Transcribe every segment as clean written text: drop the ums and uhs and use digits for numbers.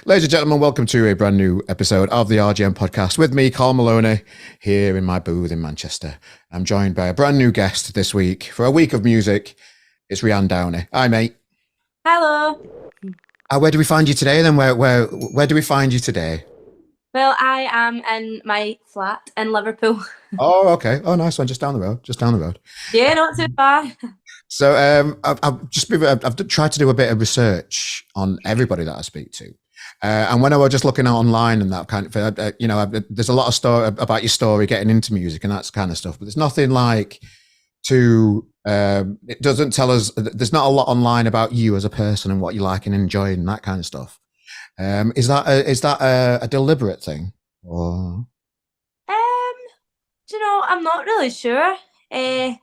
Ladies and gentlemen, welcome to a brand new episode of the RGM podcast with me, Carl Maloney, here in my booth in Manchester. I'm joined by a brand new guest this week for a week of music. It's Rianne Downey. Hi, mate. Hello. Where do we find you today then? Where do we find you today? Well, I am in my flat in Liverpool. Oh, okay. Oh, nice one. Just down the road. Just down the road. Yeah, not too far. So I've tried to do a bit of research on everybody that I speak to. And when I was just looking online and that kind of thing, there's a lot of story about your story getting into music and that kind of stuff, but there's nothing like it doesn't tell us, there's not a lot online about you as a person and what you like and enjoy and that kind of stuff. Is that a deliberate thing? Or? I'm not really sure. I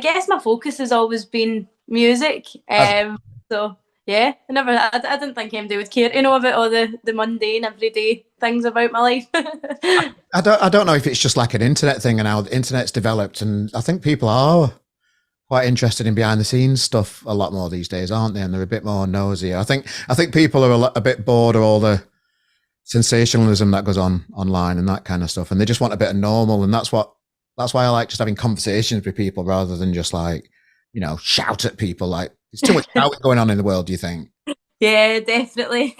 guess my focus has always been music. So yeah, I didn't think anybody would care to know about all the mundane, everyday things about my life. I don't know if it's just like an internet thing and how the internet's developed, and I think people are quite interested in behind the scenes stuff a lot more these days, aren't they? And they're a bit more nosy. I think people are a bit bored of all the sensationalism that goes on online and that kind of stuff, and they just want a bit of normal, and that's why I like just having conversations with people rather than just like, shout at people. Like, there's too much shouting going on in the world, do you think? Yeah, definitely.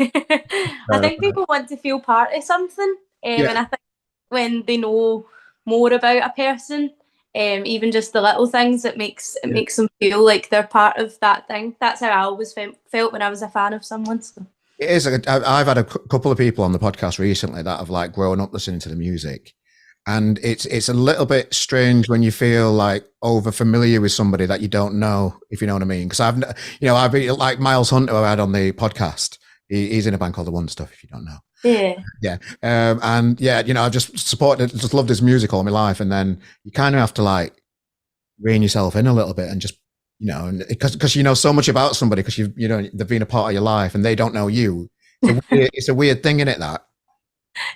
I think people want to feel part of something, and I think when they know more about a person, even just the little things, it makes them feel like they're part of that thing. That's how I always felt when I was a fan of someone. So. It is. I've had a couple of people on the podcast recently that have like grown up listening to the music. And it's a little bit strange when you feel like over familiar with somebody that you don't know, if you know what I mean. Because I've like Miles Hunter, who I had on the podcast. He's in a band called The One Stuff, if you don't know. Yeah. I've just loved his music all my life. And then you kind of have to like rein yourself in a little bit and just, because you know so much about somebody because they've been a part of your life and they don't know you. It's a weird thing, isn't it, that?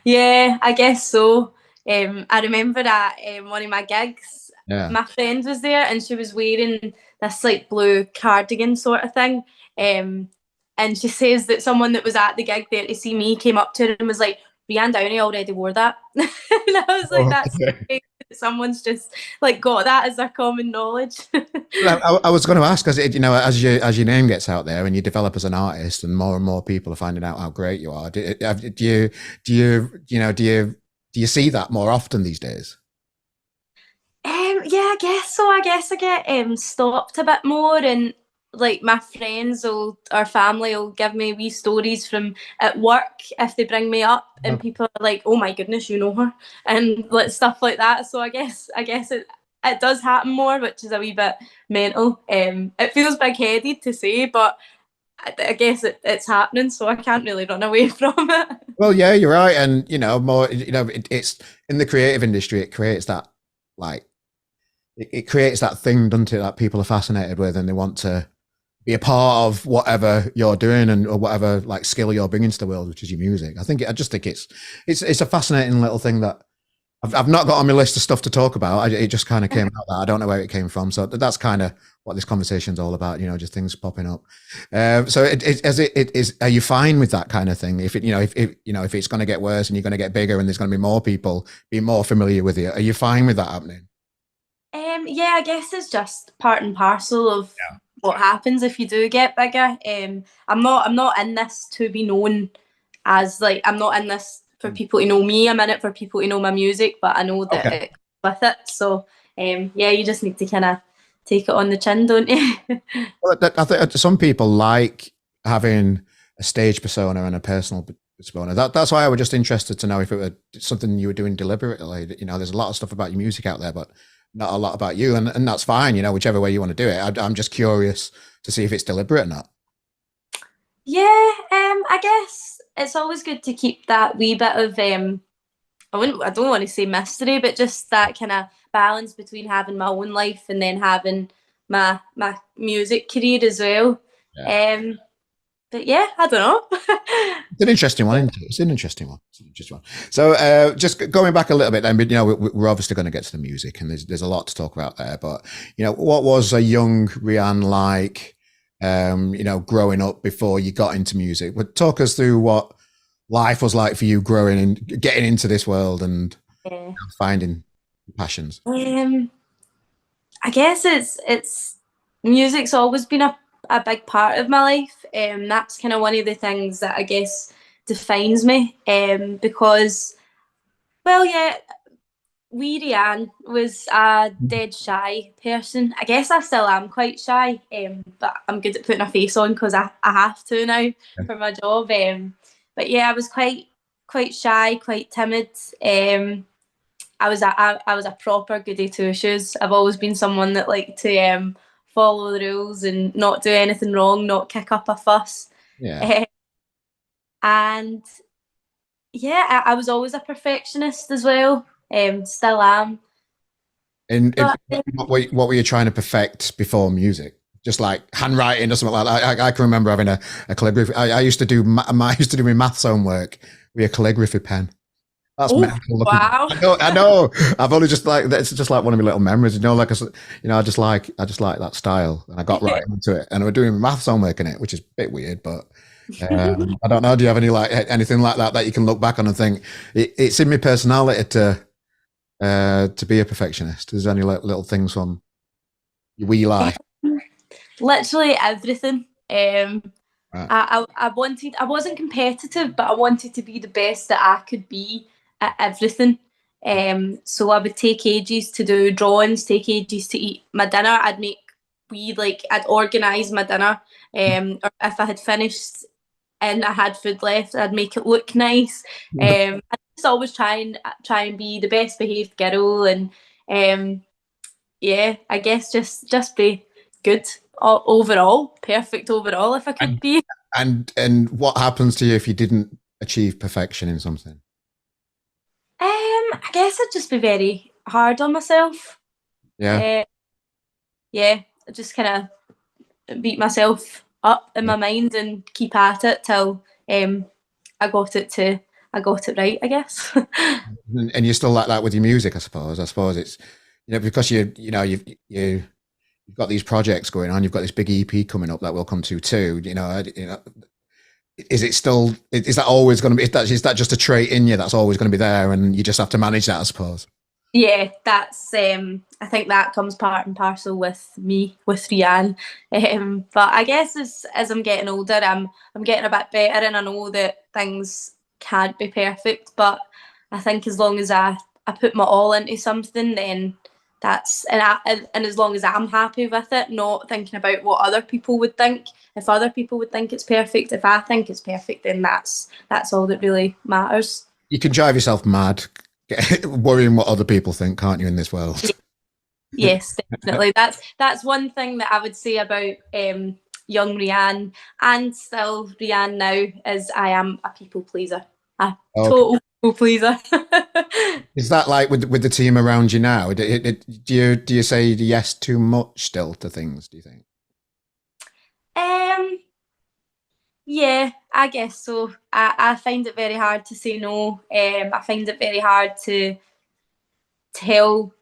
Yeah, I guess so. I remember at one of my gigs, my friend was there and she was wearing this like blue cardigan sort of thing. And she says that someone that was at the gig there to see me came up to her and was like, Rianne Downey already wore that. And I was like, that's okay. Someone's just like got that as their common knowledge. I was going to ask, because as your name gets out there and you develop as an artist, and more people are finding out how great you are. Do you see that more often these days? Yeah, I guess so. I guess I get stopped a bit more, and like my friends or family will give me wee stories from at work if they bring me up, and people are like, "Oh my goodness, you know her," and like stuff like that. So I guess it does happen more, which is a wee bit mental. It feels big-headed to say, but I guess it's happening, so I can't really run away from it. Well, yeah, you're right, and it's in the creative industry. It creates that it creates that thing, doesn't it, that people are fascinated with, and they want to be a part of whatever you're doing or whatever like skill you're bringing to the world, which is your music. I just think it's a fascinating little thing that I've not got on my list of stuff to talk about. It just kind of came out that I don't know where it came from. So that's kind of what this conversation's all about, just things popping up. So are you fine with that kind of thing? If it's going to get worse and you're going to get bigger and there's going to be more people being more familiar with you, are you fine with that happening? Yeah, I guess it's just part and parcel of what happens if you do get bigger. I'm not in this to be known as like, I'm not in this for people to know me. I'm in it for people to know my music, but I know that it with it. So you just need to kind of take it on the chin, don't you? Well, I think some people like having a stage persona and a personal persona. That's why I was just interested to know if it were something you were doing deliberately. There's a lot of stuff about your music out there, but not a lot about you, and that's fine. Whichever way you want to do it. I'm just curious to see if it's deliberate or not. Yeah, I guess it's always good to keep that wee bit of I don't want to say mystery, but just that kind of balance between having my own life and then having my music career as well. Yeah. But yeah, I don't know. It's an interesting one, isn't it? It's an interesting one. So just going back a little bit then, but we're obviously going to get to the music, and there's a lot to talk about there. But what was a young Rianne like? Growing up before you got into music? Talk us through what life was like for you growing and getting into this world and Yeah. finding passions. I guess it's music's always been a big part of my life. That's kind of one of the things that I guess defines me. Because well, yeah, wee Rianne was a dead shy person. I guess I still am quite shy, but I'm good at putting a face on because I have to now for my job. But yeah, I was quite shy, quite timid. I was a proper goody two shoes. I've always been someone that liked to follow the rules and not do anything wrong, not kick up a fuss. Yeah. Uh, and yeah, I was always a perfectionist as well. Still am. And But what were you trying to perfect before music? Just like handwriting or something like that. I can remember having a calligraphy. I used to do I used to do my maths homework with a calligraphy pen. That's oh mental looking. wow. I know. I've only just like it's just like one of my little memories. You know, I just like that style, and I got right into it. And we're doing maths homework in it, which is a bit weird, but I don't know. Do you have any like anything like that that you can look back on and think it's in my personality to be a perfectionist? Is there any like, little things from your wee life? Literally everything. Right. I wasn't competitive, but I wanted to be the best that I could be at everything. So I would take ages to do drawings, take ages to eat my dinner. I'd organise my dinner. Or if I had finished and I had food left, I'd make it look nice. I just always try and be the best behaved girl, and um, yeah, I guess just be good overall, perfect overall if I could And be. and what happens to you if you didn't achieve perfection in something? I guess I'd just be very hard on myself. Yeah. Uh, yeah, I just kind of beat myself up in my mind and keep at it till um, I got it to I got it right, I guess. And you're still like that with your music, I suppose. I suppose it's because you've got these projects going on. You've got this big EP coming up that we'll come to too. Is it still? Is that always going to be? Is that just a trait in you that's always going to be there, and you just have to manage that, I suppose. Yeah, that's I think that comes part and parcel with me, with Rianne. But I guess as I'm getting older, I'm getting a bit better, and I know that things can't be perfect. But I think as long as I put my all into something, then and as long as I'm happy with it, not thinking about what other people would think. If other people would think it's perfect, if I think it's perfect, then that's all that really matters. You can drive yourself mad worrying what other people think, can't you, in this world? Yes, definitely. That's one thing that I would say about young Rianne and still Rianne now is I am a people pleaser, a Okay. total people pleaser. Is that like with the team around you now? Do you say yes too much still to things? Do you think? um, yeah, I guess so. I find it very hard to say no. I find it very hard to tell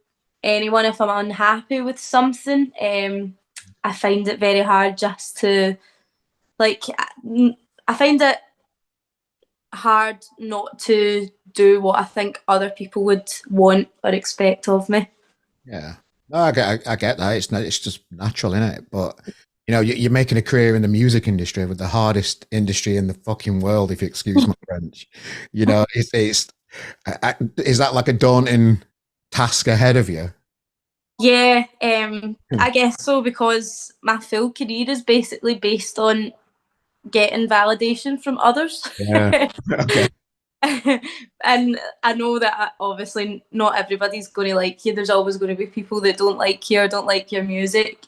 anyone if I'm unhappy with something. I find it very hard just to like. I find it hard not to do what I think other people would want or expect of me. Yeah. No, I get that. It's just natural, isn't it? But you're making a career in the music industry with the hardest industry in the fucking world, if you excuse my French. Is that like a daunting task ahead of you? Yeah, Hmm. I guess so because my full career is basically based on getting validation from others. Yeah. Okay. And I know that obviously not everybody's going to like you. There's always going to be people that don't like you or don't like your music.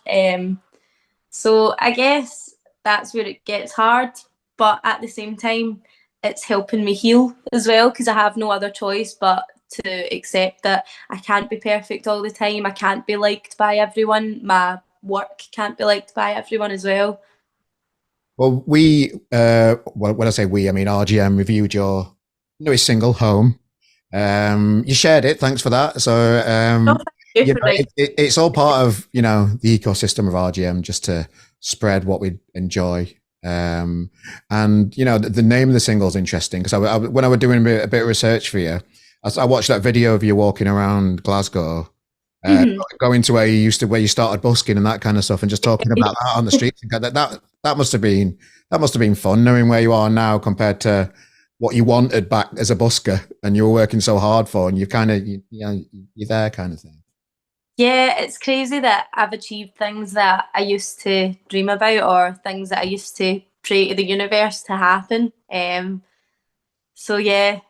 So I guess that's where it gets hard. But at the same time, it's helping me heal as well because I have no other choice but to accept that I can't be perfect all the time. I can't be liked by everyone. My work can't be liked by everyone as well. Well, when I say we, I mean RGM reviewed your newest single, Home. You shared it. Thanks for that. So, Oh, thank you for writing. it's all part of the ecosystem of RGM just to spread what we enjoy. And the name of the single is interesting because when I was doing a bit of research for you, I watched that video of you walking around Glasgow, Mhm. going to where you started busking and that kind of stuff, and just talking about that on the streets. That must have been fun, knowing where you are now compared to what you wanted back as a busker, and you were working so hard for, and you're there, kind of thing. Yeah, it's crazy that I've achieved things that I used to dream about or things that I used to pray to the universe to happen. So yeah,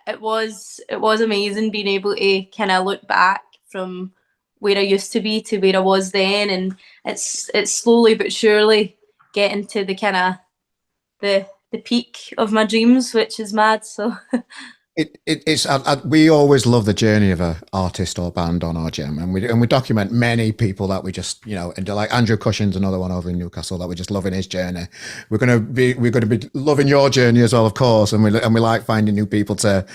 it was amazing being able to kind of look back from where I used to be to where I was then, and it's slowly but surely getting to the kind of the peak of my dreams, which is mad. So We always love the journey of a artist or band on our gym, and we document many people that we just and like Andrew Cushing's another one over in Newcastle that we're just loving his journey. We're gonna be loving your journey as well, of course, and we like finding new people to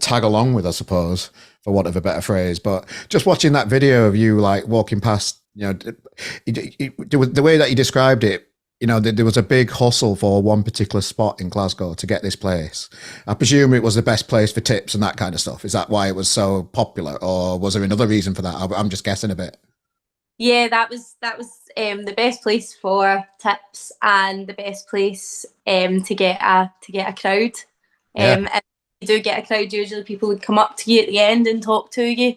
tag along with, I suppose, for want of a better phrase. But just watching that video of you like walking past, the way that you described it, there was a big hustle for one particular spot in Glasgow to get this place. I presume it was the best place for tips and that kind of stuff. Is that why it was so popular, or was there another reason for that? I'm just guessing a bit. yeah, that was the best place for tips and the best place to get a crowd. Yeah. And you do get a crowd, usually people would come up to you at the end and talk to you.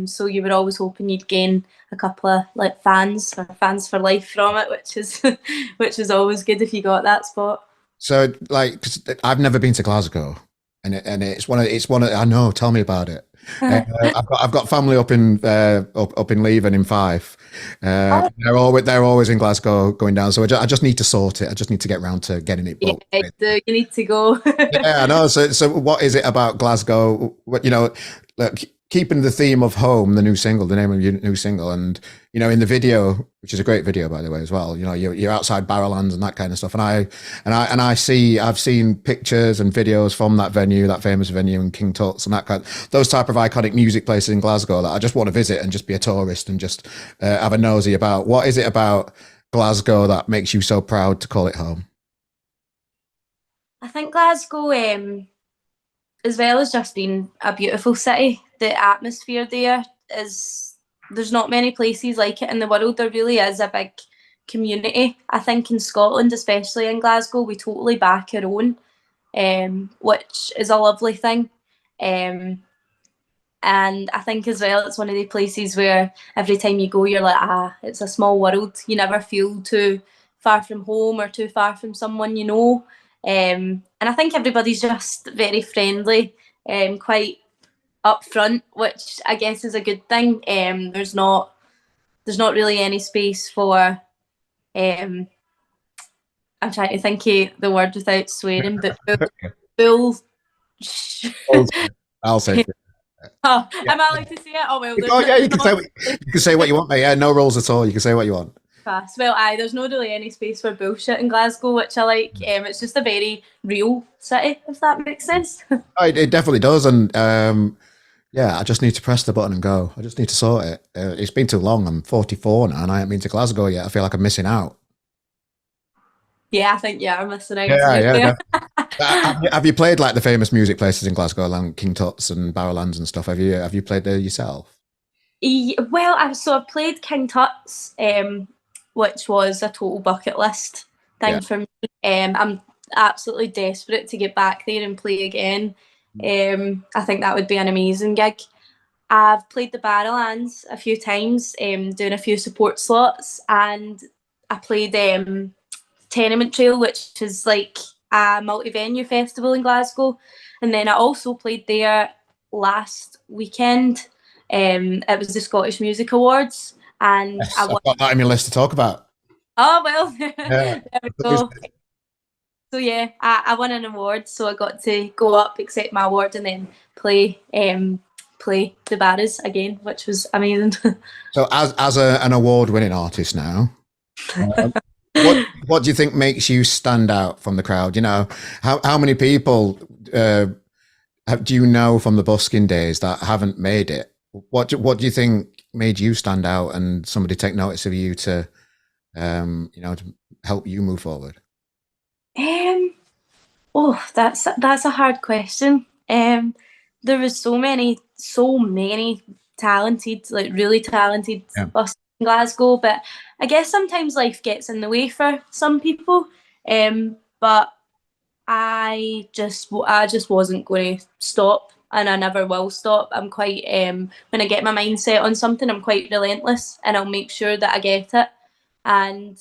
So you were always hoping you'd gain a couple of like fans or fans for life from it, which is which is always good if you got that spot. So, like, 'cause I've never been to Glasgow, and it's one of I know. Tell me about it. I've got family up in Leven in Fife. Oh, They're always in Glasgow going down. So I just need to sort it. I just need to get round to getting it booked. yeah, so you need to go. Yeah, I know. So what is it about Glasgow? Look, keeping the theme of home, the new single, the name of your new single, and in the video, which is a great video by the way as well. You're outside Barrowlands and that kind of stuff, I've seen pictures and videos from that venue, that famous venue in King Tut's and those type of iconic music places in Glasgow that I just want to visit and just be a tourist and just have a nosy about. What is it about Glasgow that makes you so proud to call it home? I think Glasgow, as well as just being a beautiful city, the atmosphere there is there's not many places like it in the world. There really is a big community. I think in Scotland, especially in Glasgow, we totally back our own, which is a lovely thing. Um, and I think as well, it's one of the places where every time you go, you're like, it's a small world. You never feel too far from home or too far from someone you know. And I think everybody's just very friendly, quite upfront, which I guess is a good thing. There's not really any space for. I'm trying to think of the word without swearing, but bull. I'll say. Oh, Yeah. am I allowed to say it? Oh well, Oh yeah, there's you can say what you want, mate. Yeah, no rules at all. You can say what you want. fast. Well, there's not really any space for bullshit in Glasgow, which I like. It's just a very real city, if that makes sense. Oh, it definitely does, and yeah, I just need to press the button and go. I just need to sort it. It's been too long. I'm 44 now, and I haven't been to Glasgow yet. I feel like I'm missing out. Yeah, I think I'm missing out. Yeah, To be yeah. fair. Have you played like the famous music places in Glasgow, like King Tut's and Barrowlands and stuff? Have you played there yourself? Well, I've played King Tut's, which was a total bucket list Yeah. thing for me. I'm absolutely desperate to get back there and play again. I think that would be an amazing gig. I've played the Barrowlands a few times, doing a few support slots, and I played Tenement Trail, which is like a multi-venue festival in Glasgow, and then I also played there last weekend. It was the Scottish Music Awards, and Yes, I I've won. got that in my list to talk about. Oh well, Yeah. there we go. So yeah, I won an award, so I got to go up, accept my award, and then play the Barras again, which was amazing. So, as an award-winning artist now, um, what do you think makes you stand out from the crowd? How many people do you know from the busking days that haven't made it? What do you think made you stand out and somebody take notice of you to to help you move forward? Um, oh, that's a hard question. There was so many talented, like really talented Yeah. us in Glasgow, but I guess sometimes life gets in the way for some people. But I just wasn't going to stop, and I never will stop. I'm quite when I get my mind set on something, I'm quite relentless, and I'll make sure that I get it. And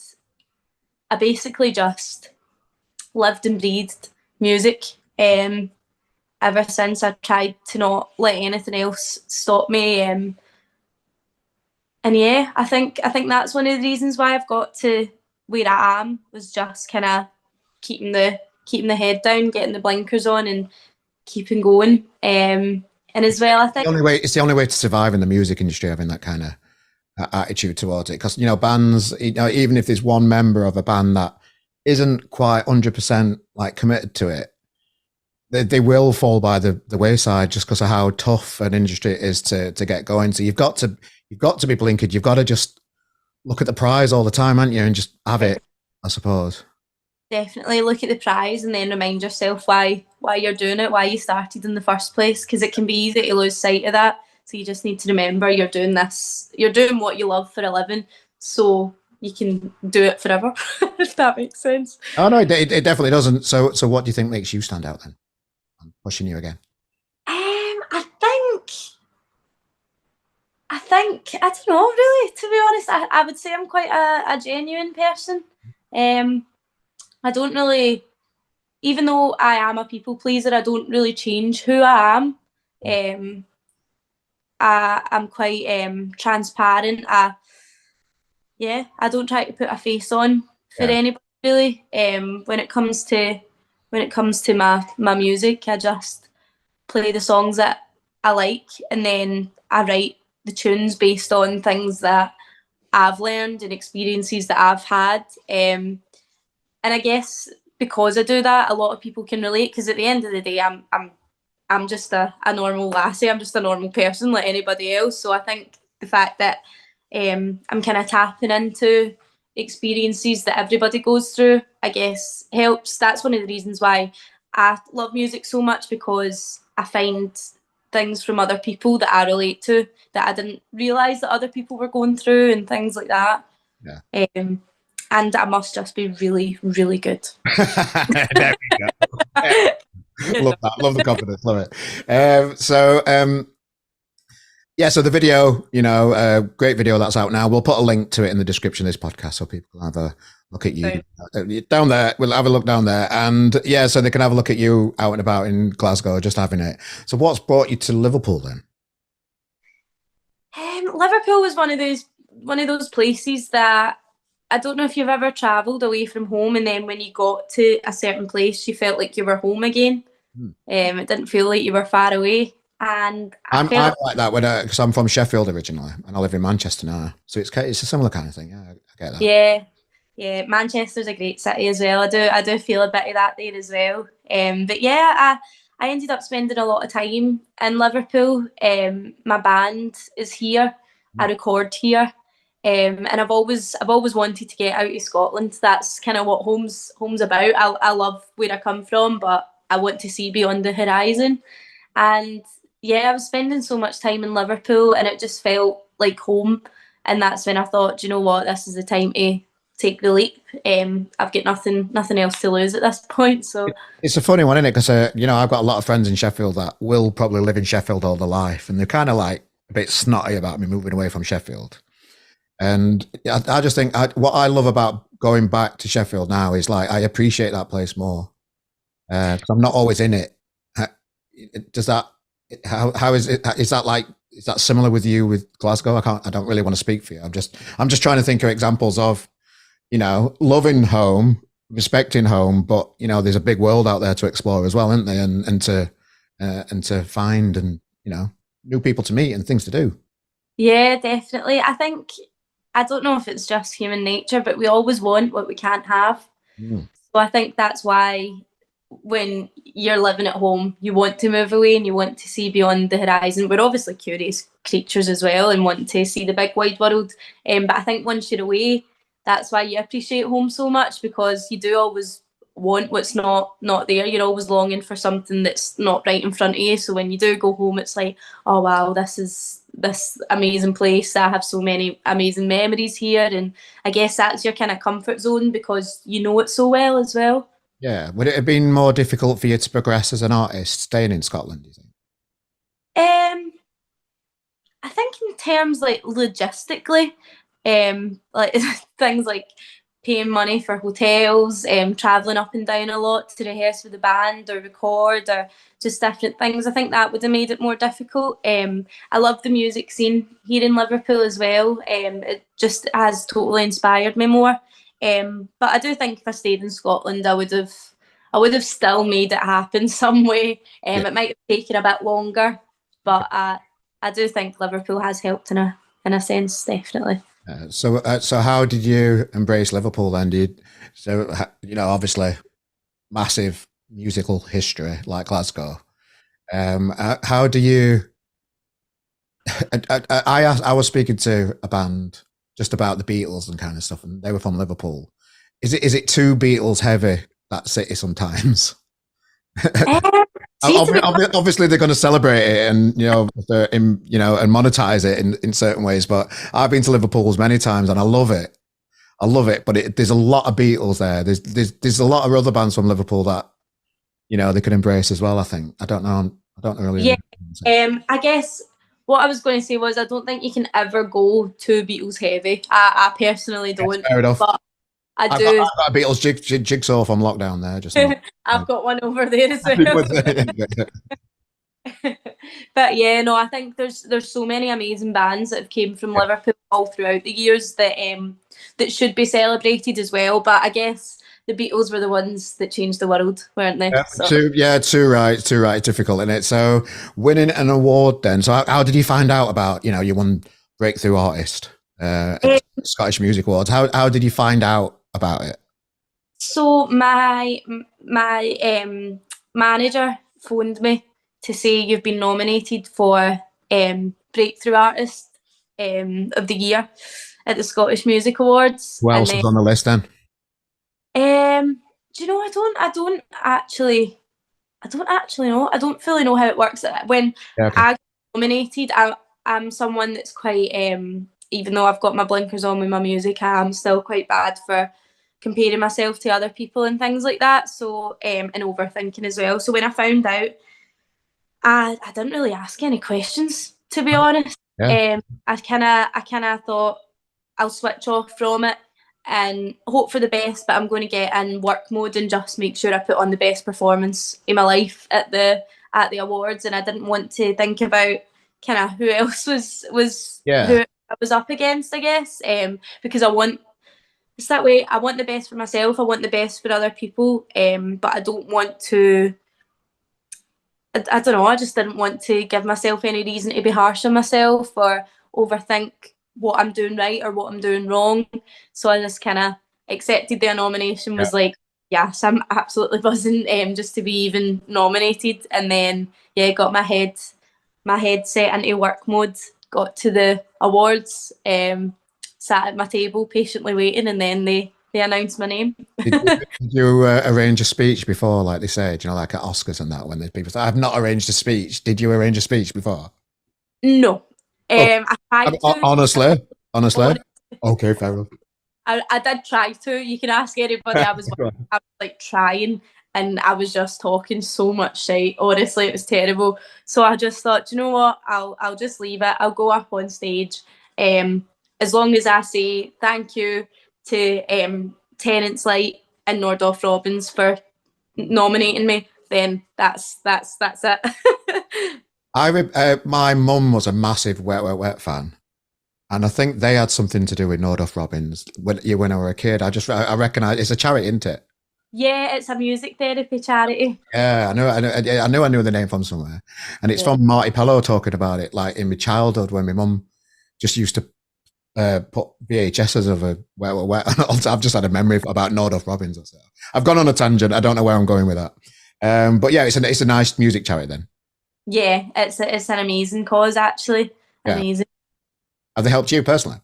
I basically just lived and breathed music. Ever since I tried to not let anything else stop me. And yeah, I think that's one of the reasons why I've got to where I am, was just kind of keeping the head down, getting the blinkers on, and keeping going. And as well, I think It's the only way to survive in the music industry, having that kind of attitude towards it. Because bands, even if there's one member of a band that isn't quite 100% like committed to it, they will fall by the wayside just because of how tough an industry it is to get going. So you've got to be blinkered. You've got to just look at the prize all the time, haven't you, and just have it, I suppose. definitely look at the prize and then remind yourself why you're doing it, why you started in the first place, because it can be easy to lose sight of that. So you just need to remember you're doing this, you're doing what you love for a living, so you can do it forever. If that makes sense. Oh no, it definitely doesn't. So what do you think makes you stand out then? I'm pushing you again. I don't know, really, to be honest. I would say I'm quite a genuine person. Um, I don't really, even though I am a people pleaser, I don't really change who I am. Um, I'm quite transparent. I don't try to put a face on for Yeah. anybody really. When it comes to my music, I just play the songs that I like, and then I write the tunes based on things that I've learned and experiences that I've had. And I guess because I do that, a lot of people can relate, because at the end of the day, I'm just a normal lassie. I'm just a normal person like anybody else. So I think the fact that I'm kind of tapping into experiences that everybody goes through, I guess, helps. That's one of the reasons why I love music so much, because I find things from other people that I relate to, that I didn't realise that other people were going through, and things like that. Yeah. Um, and I must just be really, really good. There we go. Love that. Love the confidence. Love it. So the video, great video that's out now. We'll put a link to it in the description of this podcast so people can have a look at you down there. We'll have a look down there, and so they can have a look at you out and about in Glasgow, just having it. So what's brought you to Liverpool then? Liverpool was one of those places that, I don't know if you've ever travelled away from home, and then when you got to a certain place, you felt like you were home again. It didn't feel like you were far away, and I'm like that because I'm from Sheffield originally, and I live in Manchester now. So it's a similar kind of thing. Yeah, I get that. yeah. Manchester's a great city as well. I do feel a bit of that there as well. But yeah, I ended up spending a lot of time in Liverpool. My band is here. I record here. And I've always wanted to get out of Scotland. That's kind of what home's about. I love where I come from, but I want to see beyond the horizon. And yeah, I was spending so much time in Liverpool, and it just felt like home. And that's when I thought, you know what, this is the time to take the leap. I've got nothing else to lose at this point. So it's a funny one, isn't it? Because I've got a lot of friends in Sheffield that will probably live in Sheffield all their life, and they're kind of like a bit snotty about me moving away from Sheffield. And I just think what I love about going back to Sheffield now is like I appreciate that place more because I'm not always in it. Does that? How is it? Is that similar with you with Glasgow? I don't really want to speak for you. I'm just trying to think of examples of loving home, respecting home, but there's a big world out there to explore as well, isn't there? And to find and new people to meet and things to do. yeah, definitely. I don't know if it's just human nature, but we always want what we can't have. So I think that's why when you're living at home, you want to move away and you want to see beyond the horizon. We're obviously curious creatures as well and want to see the big wide world. But I think once you're away, that's why you appreciate home so much, because you do always want what's not there. You're always longing for something that's not right in front of you. So when you do go home, it's like, oh wow, this is this amazing place. I have so many amazing memories here, and I guess that's your kind of comfort zone because you know it so well as well. Yeah. Would it have been more difficult for you to progress as an artist staying in Scotland, do you think? Um, I think in terms like logistically, like things like paying money for hotels, traveling up and down a lot to rehearse with the band or record or just different things. I think that would have made it more difficult. I love the music scene here in Liverpool as well. It just has totally inspired me more. But I do think if I stayed in Scotland, I would have still made it happen some way. Yeah. It might have taken a bit longer, but I do think Liverpool has helped in a sense, definitely. So how did you embrace Liverpool then? Obviously massive musical history like Glasgow. How do you? I was speaking to a band just about the Beatles and kind of stuff, and they were from Liverpool. Is it too Beatles heavy, that city sometimes? Um, see, to be Obviously, they're going to celebrate it and and monetize it in certain ways. But I've been to Liverpool many times and I love it. I love it. But there's a lot of Beatles there. There's a lot of other bands from Liverpool that they could embrace as well. I think. I don't know. I don't really. yeah. I guess what I was going to say was I don't think you can ever go too Beatles heavy. I personally Yes, don't, fair enough. but I I've got, do. I've got a Beatles jigsaw from lockdown there. Just now. I've got one over there as well. But yeah, no, I think there's so many amazing bands that have came from Liverpool all throughout the years that should be celebrated as well. But I guess the Beatles were the ones that changed the world, weren't they? So. Too right. Difficult, isn't it? So winning an award then. So how did you find out about, you won Breakthrough Artist at Scottish Music Awards? How did you find out about it? So my manager phoned me to say you've been nominated for Breakthrough Artist of the Year at the Scottish Music Awards. Who else was on the list then? Do you know? I don't actually know. I don't fully know how it works. When I get nominated, I'm someone that's quite even though I've got my blinkers on with my music, I'm still quite bad for comparing myself to other people and things like that. So and overthinking as well. So when I found out, I didn't really ask any questions, to be honest. Yeah. I kind of thought I'll switch off from it and hope for the best, but I'm going to get in work mode and just make sure I put on the best performance in my life at the awards. And I didn't want to think about kind of who else was who I was up against, I guess, because it's that way. I want the best for myself. I want the best for other people, but I don't want to. I don't know. I just didn't want to give myself any reason to be harsh on myself or overthink what I'm doing right or what I'm doing wrong. So I just kind of accepted their nomination. Was like, yes, I'm absolutely buzzing just to be even nominated. And then got my head set into work mode. Got to the awards. Sat at my table patiently waiting, and then they announced my name. Did you arrange a speech before, like they say, like at Oscars and that, when there's people say, I've not arranged a speech. Did you arrange a speech before? No. I tried to. Honestly? Okay, fair enough. I did try to. You can ask anybody. I was like trying, and I was just talking so much shit. Honestly, it was terrible. So I just thought, you know what? I'll just leave it. I'll go up on stage. As long as I say thank you to Terence Light and Nordhoff Robbins for nominating me, then that's it. My mum was a massive Wet Wet Wet fan, and I think they had something to do with Nordhoff Robbins when I were a kid. I recognise it's a charity, isn't it? Yeah, it's a music therapy charity. Yeah, I knew the name from somewhere, and it's from Marty Pello talking about it, like in my childhood when my mum just used to put VHSs of a Wet Wet Wet. I've just had a memory about Nordhoff Robbins. So I've gone on a tangent. I don't know where I'm going with that. But yeah, it's a nice music charity then. Yeah, it's an amazing cause, actually. Amazing. Have they helped you personally?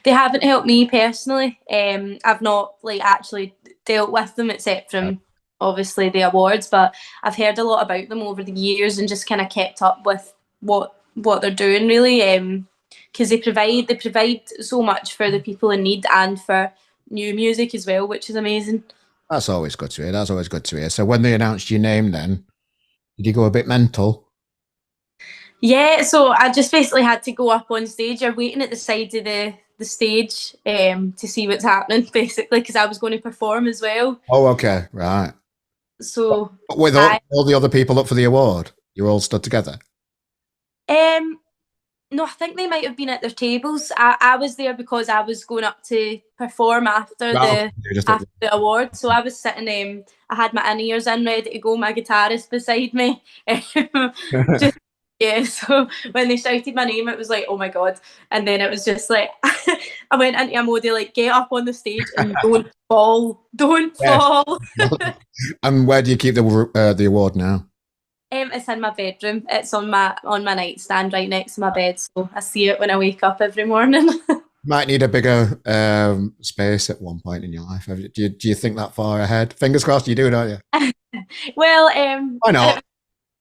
They haven't helped me personally. I've not like actually dealt with them except from obviously the awards, but I've heard a lot about them over the years and just kind of kept up with what they're doing really. Because they provide so much for the people in need and for new music as well, which is amazing. That's always good to hear. That's always good to hear. So when they announced your name, then did you go a bit mental? Yeah, so I just basically had to go up on stage. You're waiting at the side of the stage to see what's happening, basically, because I was going to perform as well. Oh, okay, right. So But with I all the other people up for the award, you're all stood together. um no, I think they might have been at their tables. I was there because I was going up to perform after Right, okay. the after the award. So I was sitting. I had my in ears in, ready to go. My guitarist beside me. Just yeah. So when they shouted my name, it was like, oh my god. And then it was just like I went into a mode of like, get up on the stage and don't fall, don't Yeah. fall. And where do you keep the award now? It's in my bedroom. It's on my nightstand right next to my bed, so I see it when I wake up every morning. Might need a bigger space at one point in your life. Do you think that far ahead? Fingers crossed you do, don't you? Well, Why not?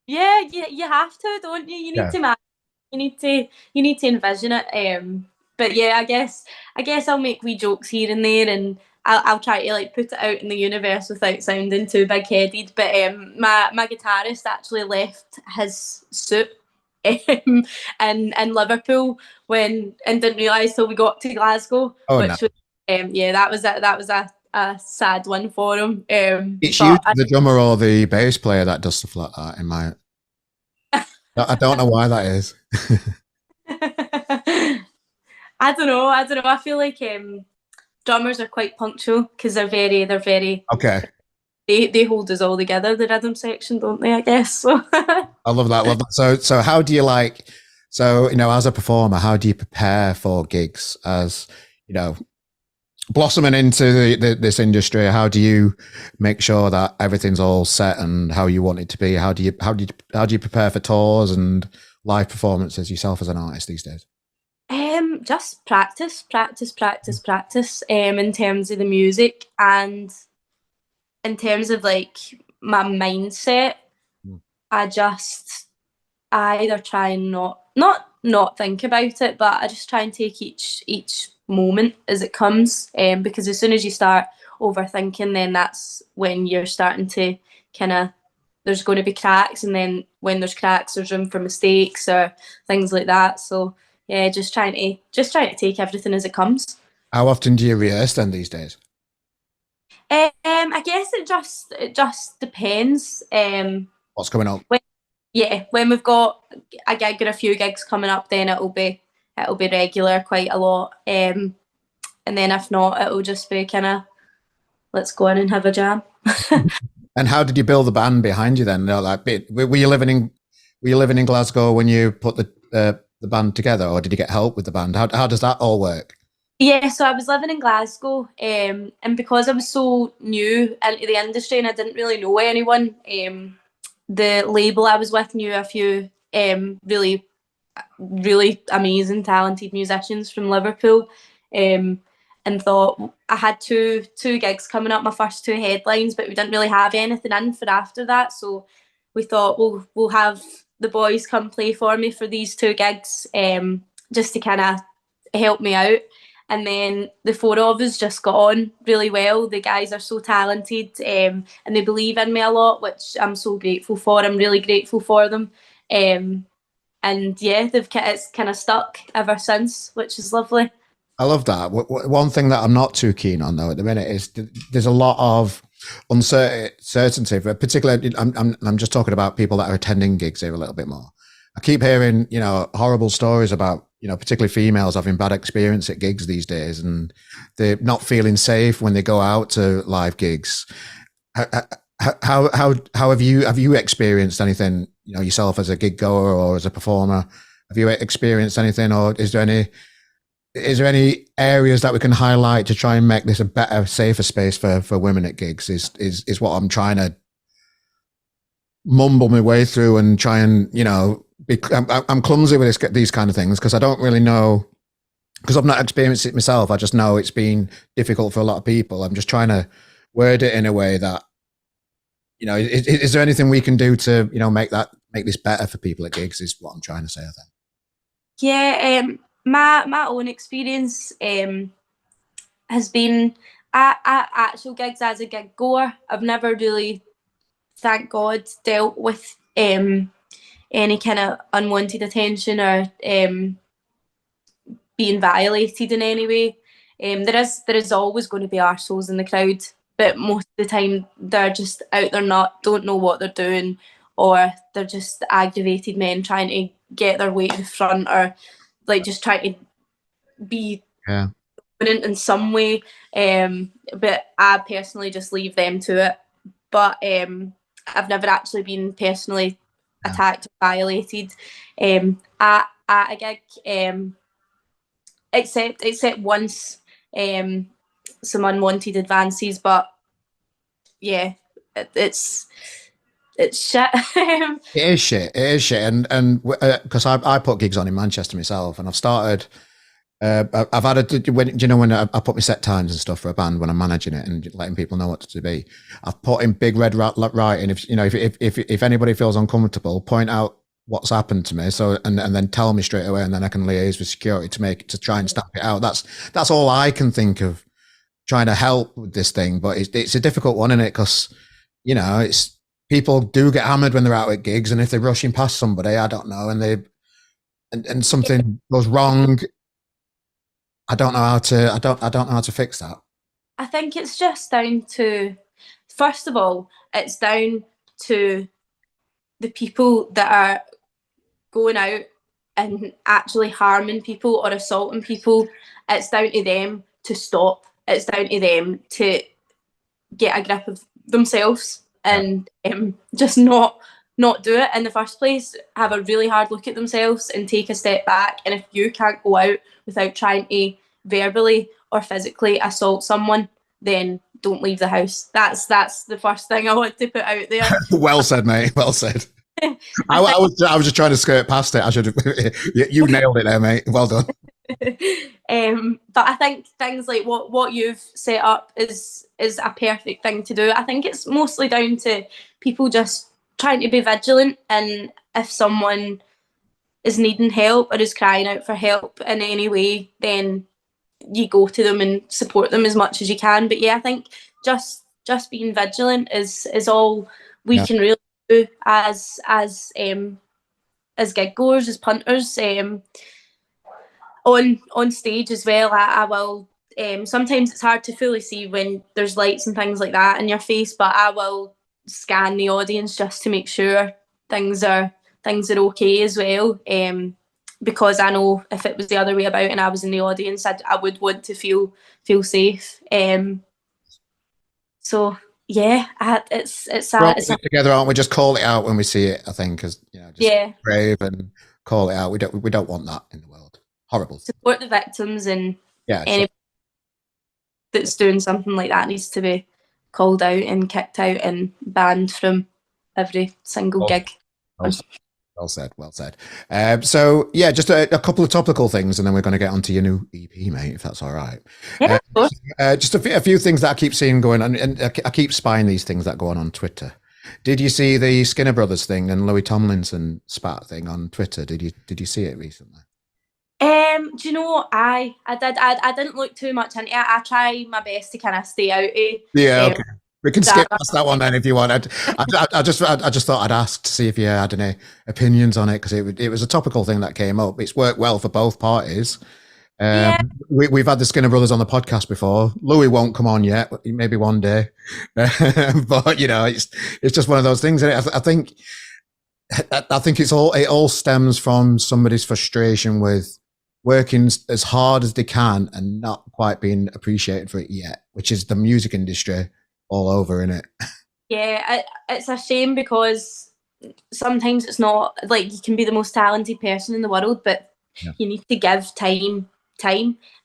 yeah, you have to, don't you? You need Yeah. to you need to envision it. But yeah, I guess I'll make wee jokes here and there, and I'll try to like put it out in the universe without sounding too big headed. But my guitarist actually left his suit in Liverpool when and didn't realise till we got to Glasgow, Oh no. which was yeah, that was a sad one for him. It's But usually the drummer or the bass player that does stuff like that. I don't know why that is. I don't know. I don't know. I feel like drummers are quite punctual because they're very Okay. they hold us all together. The rhythm section, don't they? I guess so. I love that. Love that. So how do you like? So as a performer, how do you prepare for gigs? As you know, blossoming into this industry, how do you make sure that everything's all set and how you want it to be? How do you prepare for tours and live performances yourself as an artist these days? Just practice, practice, practice, practice. In terms of the music and in terms of like my mindset, Mm. I just I either try and not think about it, but I just try and take each moment as it comes. Because as soon as you start overthinking, then that's when you're starting to kind of there's going to be cracks, and then when there's cracks, there's room for mistakes or things like that. So yeah, just trying to take everything as it comes. How often do you rehearse then these days? I guess it just depends. What's coming up? When we've got a gig or a few gigs coming up, then it'll be regular quite a lot. And then if not, it'll just be kind of let's go in and have a jam. And how did you build the band behind you then? Like, were you living in Glasgow when you put the band together, or did you get help with the band? How does that all work? Yeah, so I was living in Glasgow, and because I was so new into the industry and I didn't really know anyone, the label I was with knew a few really, really amazing, talented musicians from Liverpool, um, and thought I had two gigs coming up, my first two headlines, but we didn't really have anything in for after that, so we thought we'll have the boys come play for me for these two gigs, just to kind of help me out. And then the four of us just got on really well. The guys are so talented, and they believe in me a lot, which I'm so grateful for. I'm really grateful for them. Um, and yeah, it's kind of stuck ever since, which is lovely. I love that. One thing that I'm not too keen on though at the minute is there's a lot of uncertainty, but particularly I'm just talking about people that are attending gigs here a little bit more. I keep hearing horrible stories about particularly females having bad experience at gigs these days, and they're not feeling safe when they go out to live gigs. How have you experienced anything yourself as a gig goer or as a performer? Have you experienced anything, or is there any areas that we can highlight to try and make this a better, safer space for women at gigs? Is what I'm trying to mumble my way through and try and I'm clumsy with these kind of things because I don't really know because I've not experienced it myself. I just know it's been difficult for a lot of people. I'm just trying to word it in a way that, is there anything we can do to, make this better for people at gigs? Is what I'm trying to say, I think. Yeah, my own experience has been at actual gigs as a gig goer. I've never really, thank God, dealt with any kind of unwanted attention or being violated in any way. There is always going to be arseholes in the crowd, but most of the time they're just out there don't know what they're doing, or they're just aggravated men trying to get their way to the front, or like just trying to be Yeah. in some way. But I personally just leave them to it. But I've never actually been personally attacked or violated at a gig. Except once, some unwanted advances, but yeah, it's shit. It is shit. It is shit, and because I put gigs on in Manchester myself, and I've started. I've had when I put my set times and stuff for a band when I'm managing it and letting people know what to be. I've put in big red writing. If anybody feels uncomfortable, point out what's happened to me. So and then tell me straight away, and then I can liaise with security to try and stamp it out. That's all I can think of trying to help with this thing. But it's a difficult one, isn't it? Because it's people do get hammered when they're out at gigs, and if they're rushing past somebody, I don't know, and something goes wrong. I don't know how to fix that. I think it's just down to, first of all, it's down to the people that are going out and actually harming people or assaulting people. It's down to them to stop. It's down to them to get a grip of themselves and just not do it in the first place. Have a really hard look at themselves and take a step back. And if you can't go out without trying to verbally or physically assault someone, then don't leave the house. That's the first thing I want to put out there. Well said, mate. Well said. I was just trying to skirt past it. I should have. You nailed it there, mate. Well done. But I think things like what you've set up is a perfect thing to do. I think it's mostly down to people just trying to be vigilant, and if someone is needing help or is crying out for help in any way, then you go to them and support them as much as you can. But yeah, I think just being vigilant is all we can really do as gig goers, as punters. On stage as well, I will. Sometimes it's hard to fully see when there's lights and things like that in your face, but I will scan the audience just to make sure things are okay as well. Because I know if it was the other way about and I was in the audience, I would want to feel safe. So yeah, it's together, aren't we? Just call it out when we see it. I think, just brave and call it out. We don't want that in the world. Horrible. Support the victims, and anybody that's doing something like that needs to be called out and kicked out and banned from every single gig. Well said. Well said. So yeah, just a couple of topical things, and then we're going to get onto your new EP, mate, if that's all right. Yeah, of course. Just a few things that I keep seeing going on, and I keep spying these things that go on Twitter. Did you see the Skinner Brothers thing and Louis Tomlinson spat thing on Twitter? Did you see it recently? Do you know, I did. I didn't look too much into it. I try my best to kind of stay out of. Yeah, okay. We can skip past that one then if you want. I just thought I'd ask to see if you had any opinions on it, because it was a topical thing that came up. It's worked well for both parties. We've had the Skinner Brothers on the podcast before. Louis won't come on yet, maybe one day. But it's just one of those things. I think it all stems from somebody's frustration with working as hard as they can and not quite being appreciated for it yet, which is the music industry all over, innit? Yeah, it's a shame, because sometimes it's not like you can be the most talented person in the world, but you need to give time.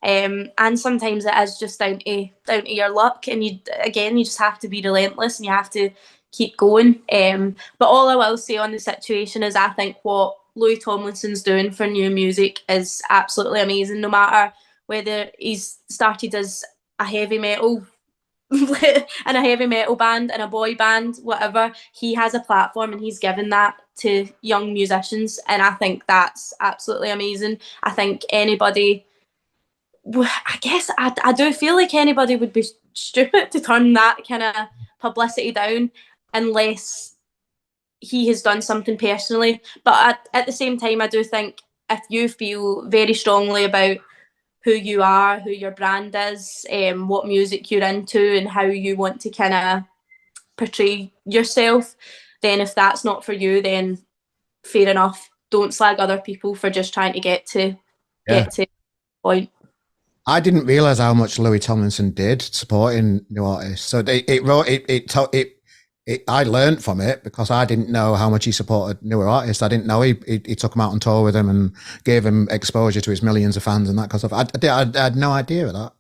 And sometimes it is just down to your luck, and you just have to be relentless and you have to keep going. But all I will say on the situation is, I think what Louis Tomlinson's doing for new music is absolutely amazing. No matter whether he's started as a heavy metal in a heavy metal band, in a boy band, whatever. He has a platform and he's given that to young musicians, and I think that's absolutely amazing. I think anybody, I guess I do feel like anybody would be stupid to turn that kind of publicity down unless he has done something personally. But at the same time, I do think if you feel very strongly about who you are, who your brand is, what music you're into, and how you want to kind of portray yourself, then if that's not for you, then fair enough. Don't slag other people for just trying to Yeah. get to the point. I didn't realize how much Louis Tomlinson did supporting new artists. So I learned from it because I didn't know how much he supported newer artists. I didn't know he took them out on tour with him and gave him exposure to his millions of fans and that kind of stuff. I had no idea of that.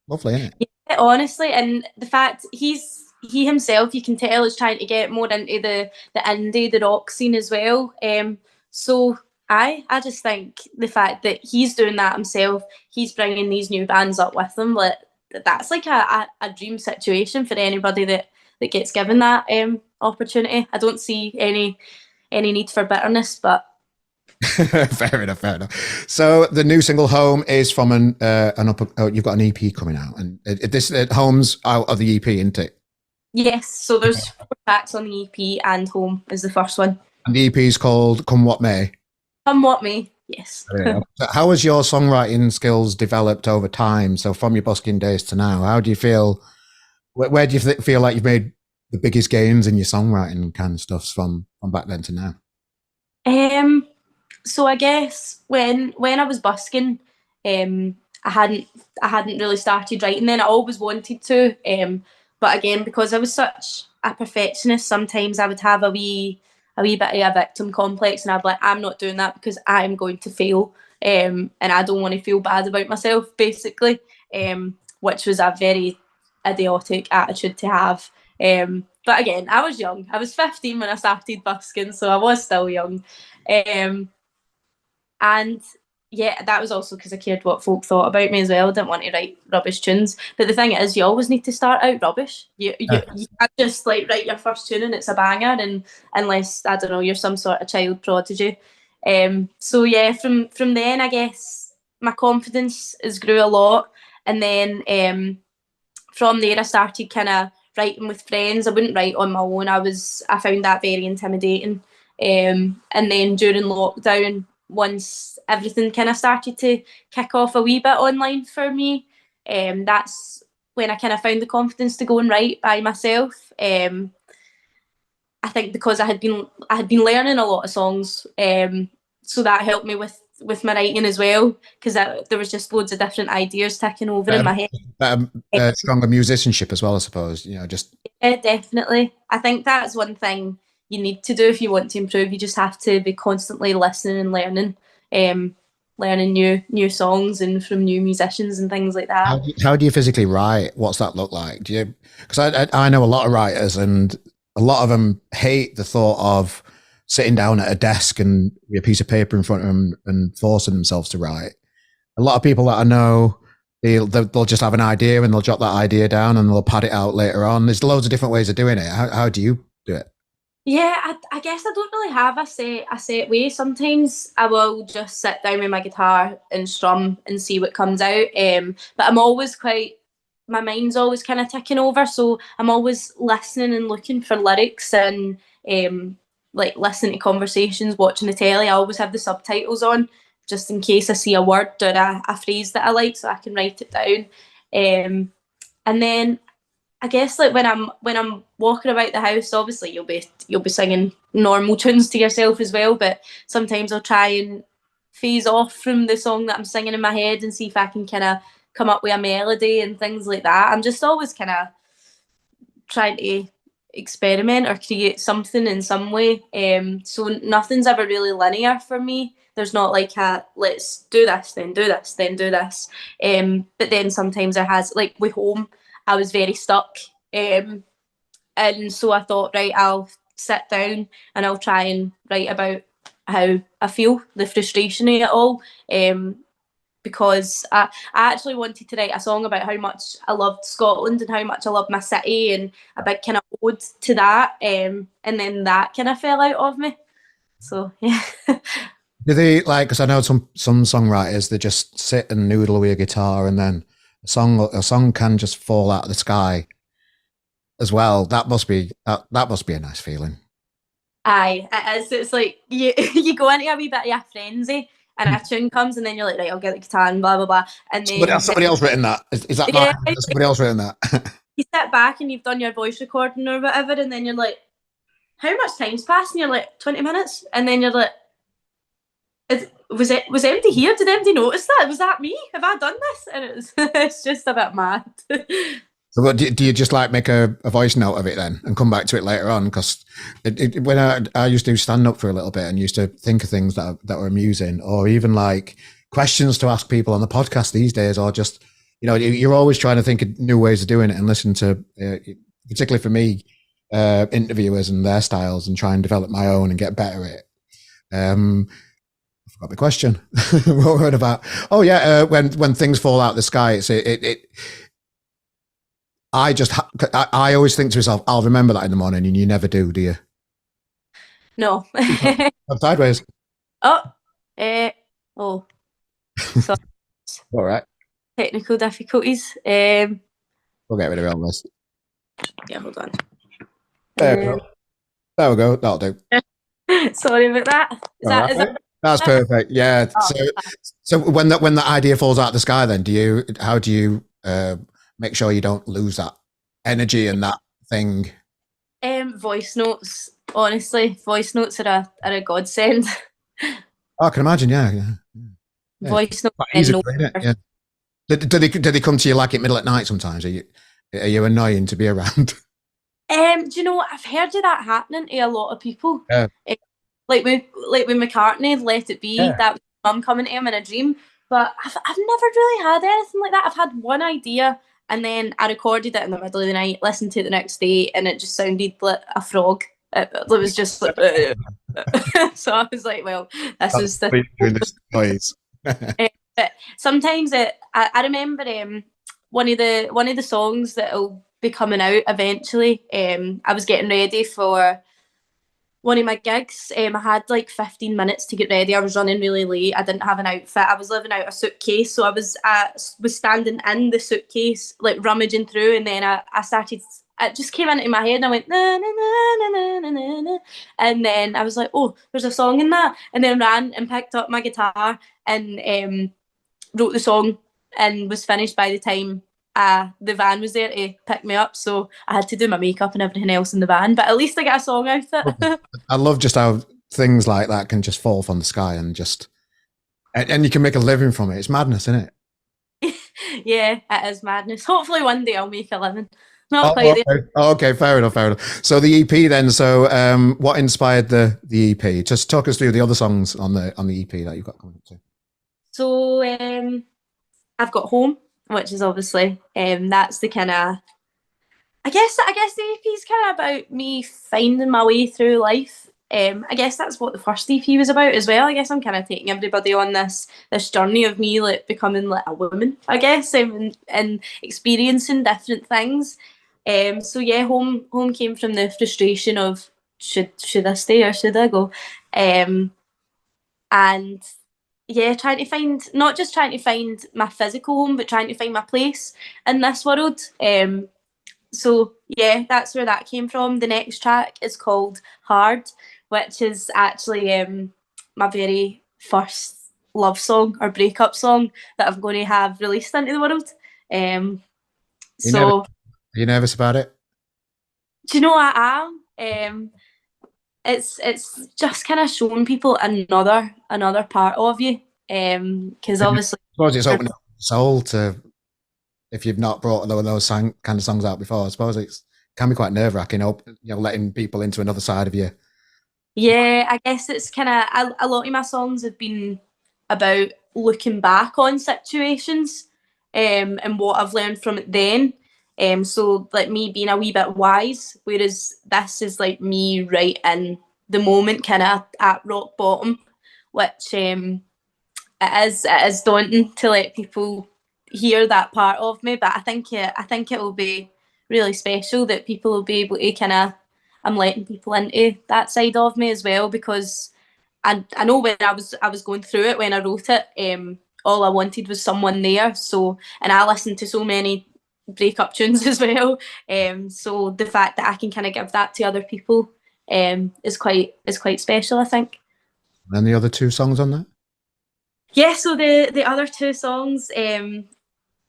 Lovely, isn't it? Yeah, honestly, and the fact he himself, you can tell, is trying to get more into the indie, the rock scene as well. So I just think the fact that he's doing that himself, he's bringing these new bands up with him, like that's like a dream situation for anybody that gets given that opportunity. I don't see any need for bitterness, but Fair enough. So the new single "Home" is from an upper. Oh, you've got an EP coming out, and this "Home's" out of the EP, isn't it? yes. So there's 4 tracks on the EP, and "Home" is the first one. And the EP is called "Come What May." Come what may. Yes. So how has your songwriting skills developed over time? So from your busking days to now, how do you feel? Where do you feel like you've made the biggest gains in your songwriting kind of stuff from back then to now? So I guess when I was busking, I hadn't really started writing then. I always wanted to, but again, because I was such a perfectionist, sometimes I would have a wee bit of a victim complex, and I'd be like, I'm not doing that because I'm going to fail, and I don't want to feel bad about myself, basically, which was a very idiotic attitude to have. But again, I was young. I was 15 when I started busking, so I was still young. And yeah, that was also because I cared what folk thought about me as well. I didn't want to write rubbish tunes. But the thing is, you always need to start out rubbish. You can't just like write your first tune and it's a banger, and unless, I don't know, you're some sort of child prodigy. So yeah, from then I guess my confidence has grew a lot, and then from there I started kind of writing with friends. I wouldn't write on my own. I found that very intimidating. And then during lockdown, once everything kind of started to kick off a wee bit online for me, that's when I kind of found the confidence to go and write by myself. I think because I had been learning a lot of songs, so that helped me with my writing as well, because there was just loads of different ideas ticking over in my head. Stronger musicianship as well, I suppose. You know, just yeah, definitely. I think that's one thing you need to do if you want to improve. You just have to be constantly listening and learning new songs and from new musicians and things like that. How do you physically write? What's that look like? Do you? Because I know a lot of writers, and a lot of them hate the thought of sitting down at a desk and with a piece of paper in front of them and forcing themselves to write. A lot of people that I know, they'll just have an idea and they'll jot that idea down and they'll pad it out later on. There's loads of different ways of doing it. How do you do it? Yeah, I guess I don't really have a set way. Sometimes I will just sit down with my guitar and strum and see what comes out. But I'm always my mind's always kind of ticking over, so I'm always listening and looking for lyrics, and like listening to conversations, watching the telly. I always have the subtitles on just in case I see a word or a phrase that I like, so I can write it down. And then I guess like when I'm walking about the house, obviously you'll be singing normal tunes to yourself as well, but sometimes I'll try and phase off from the song that I'm singing in my head and see if I can kind of come up with a melody and things like that. I'm just always kind of trying to experiment or create something in some way. So nothing's ever really linear for me. There's not like let's do this, then do this, then do this. But then sometimes there has, like with Home, I was very stuck. And so I thought, right, I'll sit down and I'll try and write about how I feel, the frustration of it all. because I actually wanted to write a song about how much I loved Scotland and how much I loved my city, and a big kind of ode to that. And then that kind of fell out of me. So yeah. Do they like? Because I know some songwriters, they just sit and noodle with a guitar, and then a song can just fall out of the sky as well. That must be a nice feeling. Aye, it is. It's like you you go into a wee bit of a frenzy, and a tune comes, and then you're like, right, I'll get the guitar and blah blah blah, and then Somebody else written that. Is that mine? yeah, Has somebody else written that? you sit back and you've done your voice recording or whatever, and then you're like, how much time's passed? And you're like, 20 minutes, and then you're like, was empty here? Did empty notice that? Was that me? Have I done this? And it's just a bit mad. So, what do you just like make a voice note of it then and come back to it later on? Because when I used to stand up for a little bit and used to think of things that were amusing, or even like questions to ask people on the podcast these days, or just you're always trying to think of new ways of doing it and listen to, particularly for me, interviewers and their styles, and try and develop my own and get better at it. I forgot the question. What were it about? Oh yeah, when things fall out of the sky, I always think to myself, I'll remember that in the morning, and you never do you? No. I'm sideways. Oh, sorry. All right. Technical difficulties. We'll get rid of all this. Yeah, hold on. There we go. There we go. That'll do. Sorry about that. Is that That's perfect. Yeah. Oh. So when the idea falls out of the sky, then how do you make sure you don't lose that energy and that thing? Voice notes. Honestly, voice notes are a godsend. Oh, I can imagine. Yeah. Voice notes. Easy, yeah. Do they come to you like at middle at night sometimes? Are you annoying to be around? Do you know what? I've heard of that happening to a lot of people. Yeah. Like with McCartney, Let It Be, Yeah. that was mum coming to him in a dream. But I've never really had anything like that. I've had one idea, and then I recorded it in the middle of the night, listened to it the next day, and it just sounded like a frog. It was just like, so I was like, well, this is the noise. But sometimes I remember one of the songs that'll be coming out eventually. I was getting ready for one of my gigs. I had like 15 minutes to get ready. I was running really late. I didn't have an outfit. I was living out a suitcase, so I was standing in the suitcase, like rummaging through, and then I started. It just came into my head, and I went na na na na na na na, and then I was like, oh, there's a song in that, and then ran and picked up my guitar and wrote the song, and was finished by the time the van was there to pick me up. So I had to do my makeup and everything else in the van, but at least I got a song out of it. I love just how things like that can just fall from the sky and you can make a living from it. It's madness, isn't it? Yeah, it is madness. Hopefully one day I'll make a living. Not quite there. Okay, fair enough. So the EP then. So what inspired the EP? Just talk us through the other songs on the EP that you've got coming up to. So I've got Home, which is obviously that's the kind of I guess the EP is kind of about me finding my way through life. I guess that's what the first EP was about as well. I guess I'm kind of taking everybody on this journey of me like becoming like a woman, I guess, and experiencing different things. So yeah, home came from the frustration of should I stay or should I go, and yeah, not just trying to find my physical home, but trying to find my place in this world. So yeah, that's where that came from. The next track is called Hard, which is actually my very first love song or breakup song that I'm going to have released into the world. Are you nervous about it? Do you know what I am? It's just kind of showing people another part of you. Because obviously, I suppose it's opening up the soul to, if you've not brought those kind of songs out before. I suppose it can be quite nerve wracking, letting people into another side of you. Yeah, I guess it's kind of a lot of my songs have been about looking back on situations, and what I've learned from it then. So like me being a wee bit wise, whereas this is like me right in the moment, kind of at rock bottom, which it is daunting to let people hear that part of me, but I think it will be really special that people will be able to kind of, I'm letting people into that side of me as well, because I know when I was going through it when I wrote it, all I wanted was someone there. So, and I listened to so many breakup tunes as well. So the fact that I can kind of give that to other people is quite special, I think. And the other two songs on that? Yeah. So the other two songs,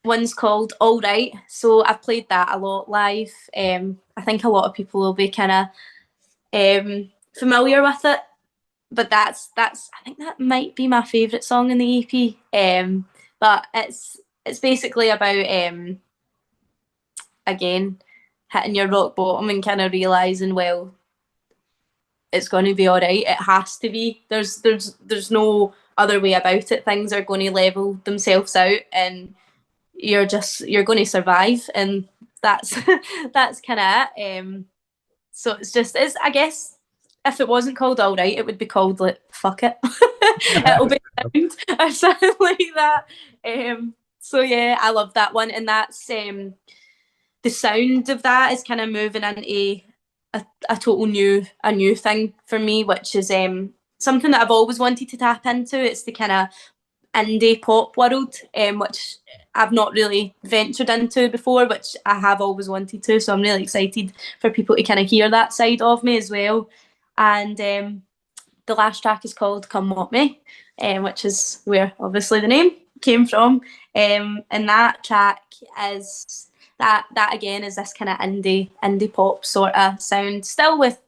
one's called All Right. So I've played that a lot live. I think a lot of people will be kind of familiar with it, but that's I think that might be my favourite song in the EP. But it's basically about again hitting your rock bottom and kind of realising, well, it's going to be all right. It has to be. There's no other way about it. Things are going to level themselves out, and you're going to survive, and that's that's kind of it. So it's I guess if it wasn't called All Right, it would be called like Fuck It. It'll be sound or something like that. So yeah, I love that one, and that's the sound of that is kind of moving into a total new thing for me, which is something that I've always wanted to tap into. It's the kind of indie pop world, which I've not really ventured into before, which I have always wanted to. So I'm really excited for people to kind of hear that side of me as well. And the last track is called Come What Me, which is where obviously the name came from. And that track is that again is this kind of indie pop sort of sound, still with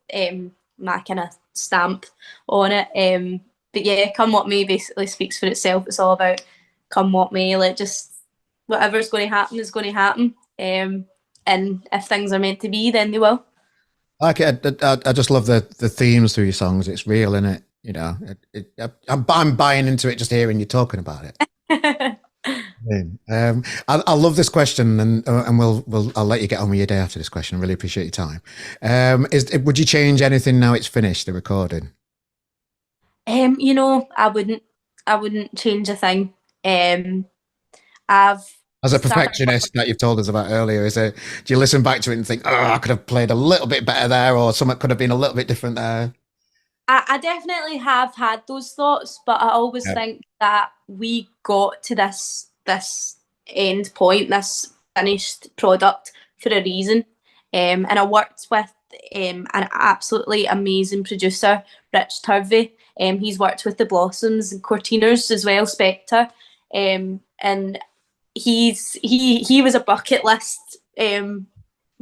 my kind of stamp on it. But yeah, Come What Me basically speaks for itself. It's all about come what may, like just whatever's going to happen is going to happen. And if things are meant to be, then they will. Like I just love the themes through your songs. It's real, in it. You know, I'm buying into it just hearing you talking about it. I love this question, and I'll let you get on with your day after this question. I really appreciate your time. Would you change anything now it's finished the recording? I wouldn't change a thing. I've As a started. perfectionist that you've told us about earlier, do you listen back to it and think, oh, I could have played a little bit better there, or something could have been a little bit different there? I definitely have had those thoughts, but I always Yeah. think that we got to this end point, this finished product for a reason. And I worked with an absolutely amazing producer, Rich Turvey. He's worked with the Blossoms and Cortinas as well, Spectre. And he was a bucket list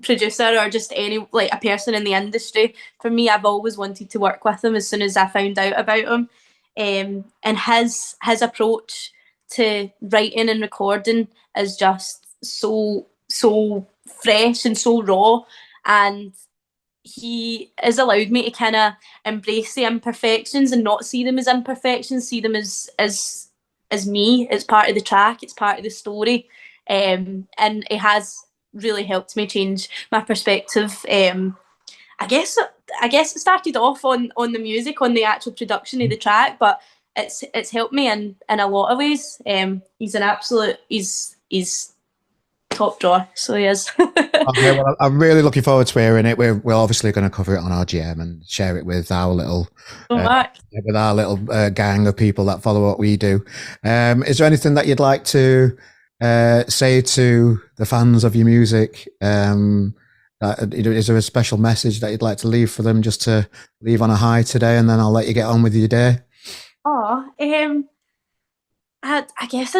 producer, or just any like a person in the industry. For me, I've always wanted to work with him as soon as I found out about him. And his approach to writing and recording is just so fresh and so raw, and he has allowed me to kind of embrace the imperfections and not see them as imperfections, see them as me. It's part of the track, it's part of the story, and it has really helped me change my perspective. I guess it started off on the music, on the actual production of the track, but it's helped me in a lot of ways. He's an absolute he's top drawer, so he is. Okay, well, I'm really looking forward to hearing it. We're obviously going to cover it on RGM and share it with our little So much. gang of people that follow what we do. Is there anything that you'd like to say to the fans of your music? Is there a special message that you'd like to leave for them, just to leave on a high today, and then I'll let you get on with your day? Oh, I guess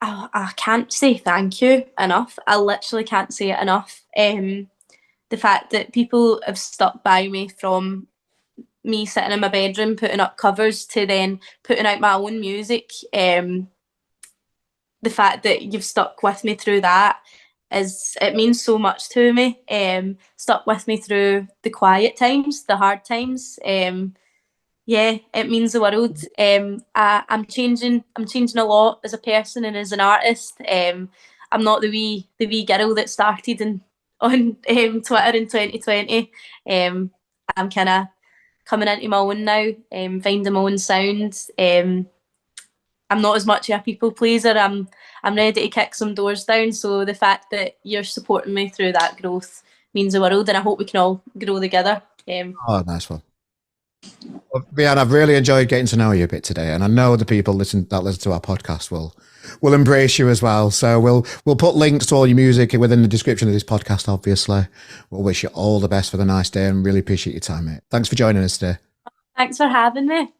I can't say thank you enough. I literally can't say it enough. The fact that people have stuck by me, from me sitting in my bedroom putting up covers to then putting out my own music. The fact that you've stuck with me through that, it means so much to me. Stuck with me through the quiet times, the hard times. Yeah, it means the world. I'm changing a lot as a person and as an artist. I'm not the wee girl that started on Twitter in 2020. I'm kind of coming into my own now, finding my own sound. I'm not as much of a people pleaser. I'm ready to kick some doors down. So the fact that you're supporting me through that growth means the world, and I hope we can all grow together. Oh, nice one. Well, Rianne, I've really enjoyed getting to know you a bit today, and I know the people that listen to our podcast will embrace you as well. So we'll put links to all your music within the description of this podcast. Obviously, we'll wish you all the best for the nice day, and really appreciate your time, mate. Thanks for joining us today. Thanks for having me.